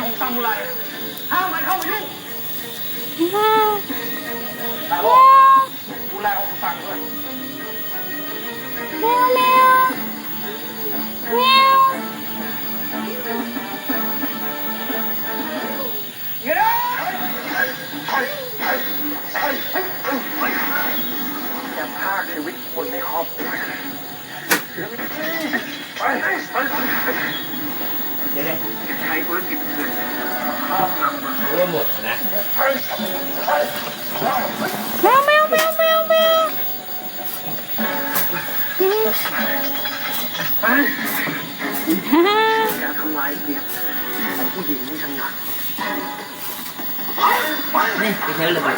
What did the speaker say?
ของซามูไรห้ามมันเข้ามายุ่งดาโลดูแลองค์สั่งด้วยแมวแมวแมวเงี้ยจะฆ่าชีวิตคนในครอบครัวเดี๋ยวใช้ธุรกิจเงินครอบงำมันรู้หมดนะแมวแมวแมวแมวแมวอย่าทำลายเกียรติของผู้หญิงที่ถนัดนี่ไปเทเลยไป